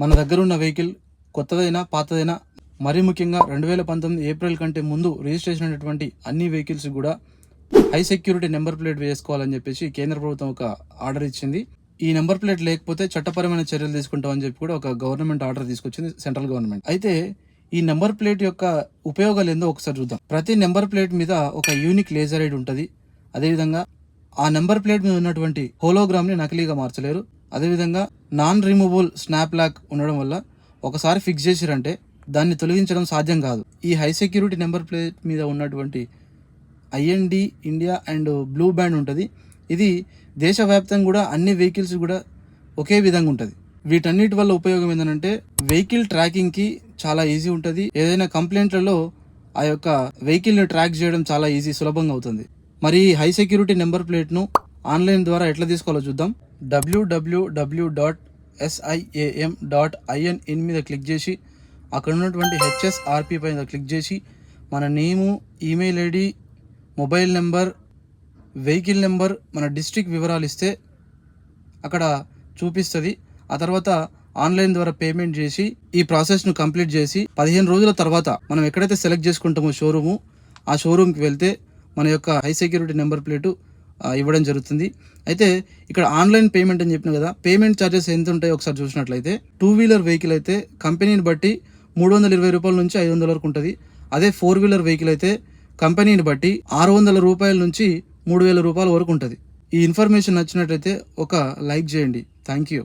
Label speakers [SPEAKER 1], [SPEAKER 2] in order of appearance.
[SPEAKER 1] మన దగ్గర ఉన్న వెహికల్ కొత్తదైనా పాతదైనా, మరీ ముఖ్యంగా 2019 ఏప్రిల్ కంటే ముందు రిజిస్ట్రేషన్ అయినటువంటి అన్ని వెహికల్స్ కూడా హై సెక్యూరిటీ నెంబర్ ప్లేట్ వేసుకోవాలని చెప్పేసి కేంద్ర ప్రభుత్వం ఒక ఆర్డర్ ఇచ్చింది. ఈ నెంబర్ ప్లేట్ లేకపోతే చట్టపరమైన చర్యలు తీసుకుంటామని చెప్పి కూడా ఒక గవర్నమెంట్ ఆర్డర్ తీసుకొచ్చింది, సెంట్రల్ గవర్నమెంట్. అయితే ఈ నెంబర్ ప్లేట్ యొక్క ఉపయోగాలు ఏందో ఒకసారి చూద్దాం. ప్రతి నెంబర్ ప్లేట్ మీద ఒక యూనిక్ లేజర్ ఐడి ఉంటుంది. అదేవిధంగా ఆ నెంబర్ ప్లేట్ మీద ఉన్నటువంటి హోలోగ్రామ్ ని నకిలీగా మార్చలేరు. అదేవిధంగా నాన్ రిమూవబుల్ స్నాప్ లాక్ ఉండడం వల్ల ఒకసారి ఫిక్స్ చేసిరంటే దాన్ని తొలగించడం సాధ్యం కాదు. ఈ హై సెక్యూరిటీ నెంబర్ ప్లేట్ మీద ఉన్నటువంటి IND India and blue band ఉంటుంది. ఇది దేశవ్యాప్తంగా కూడా అన్ని వెహికల్స్ కూడా ఒకే విధంగా ఉంటుంది. వీటన్నిటి వల్ల ఉపయోగం ఏంటంటే వెహికల్ ట్రాకింగ్కి చాలా ఈజీ ఉంటుంది. ఏదైనా కంప్లైంట్లలో ఆ యొక్క వెహికల్ని ట్రాక్ చేయడం చాలా ఈజీ, సులభంగా అవుతుంది. మరి ఈ హై సెక్యూరిటీ నెంబర్ ప్లేట్ను ఆన్లైన్ ద్వారా ఎట్లా తీసుకోవాలో చూద్దాం. www.siam.in మీద క్లిక్ చేసి అక్కడ ఉన్నటువంటి HSRP పైన క్లిక్ చేసి మన name, email ID, mobile number, vehicle number, మన డిస్ట్రిక్ట్ వివరాలు ఇస్తే అక్కడ చూపిస్తుంది. ఆ తర్వాత ఆన్లైన్ ద్వారా పేమెంట్ చేసి ఈ ప్రాసెస్ను కంప్లీట్ చేసి 15 రోజుల తర్వాత మనం ఎక్కడైతే సెలెక్ట్ చేసుకుంటామో షోరూము, ఆ షోరూమ్కి వెళ్తే మన యొక్క హై సెక్యూరిటీ నెంబర్ ప్లేటు ఇవ్వడం జరుగుతుంది. అయితే ఇక్కడ ఆన్లైన్ పేమెంట్ అని చెప్పిన కదా, పేమెంట్ ఛార్జెస్ ఎంత ఉంటాయో ఒకసారి చూసినట్లయితే 2 వీలర్ వెహికల్ అయితే కంపెనీని బట్టి 320 రూపాయల నుంచి 500 వరకు ఉంటుంది. అదే 4 వీలర్ వెహికల్ అయితే కంపెనీని బట్టి 600 రూపాయల నుంచి 3000 రూపాయల వరకు ఉంటుంది. ఈ ఇన్ఫర్మేషన్ నచ్చినట్లయితే ఒక లైక్ చేయండి. Thank you.